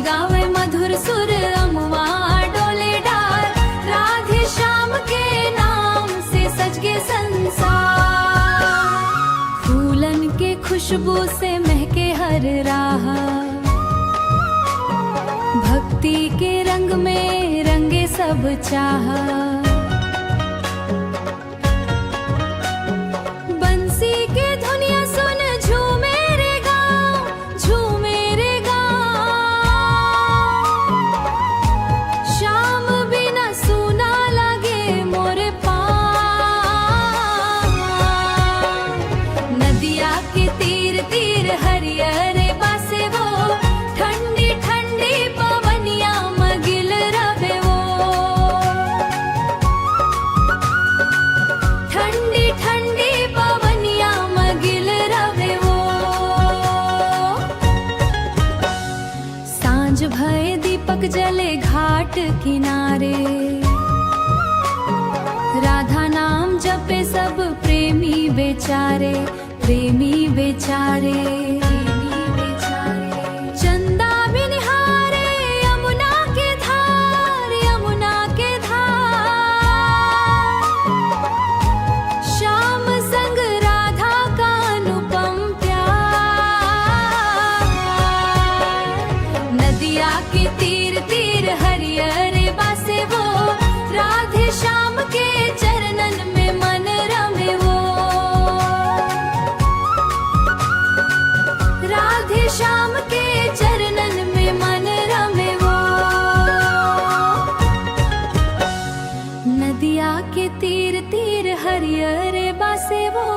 गावे मधुर सुर अमुआ डोले डार, राधे श्याम के नाम से सज के संसार। फूलन के खुशबू से महके हर राह, भक्ति के रंग में रंगे सब चाह। बंसी के धुनिया सुन झूमे रे गाँव, झूमे रे गाँव। श्याम बिना सूना लगे मोरे पाँव। नदिया के तीर तीर हरियर बासे वो, ठंडी ठंडी पवनिया मगिल रवे वो। ठंडी ठंडी पवनिया मगिल रवे वो। सांझ भय दीपक जले घाट किनारे, राधा नाम जपे सब प्रेमी बेचारे, प्रेमी बेचारे। चंदा भी निहारे यमुना के धार, यमुना के धार। श्याम संग राधा का अनुपम प्यार। नदिया के तीर तीर हरियर बासे वो, राधे श्याम के चरणन में मन रमे वो। राधे श्याम के चरणन में मन रमे वो। नदिया के तीर तीर हरियर बासे वो।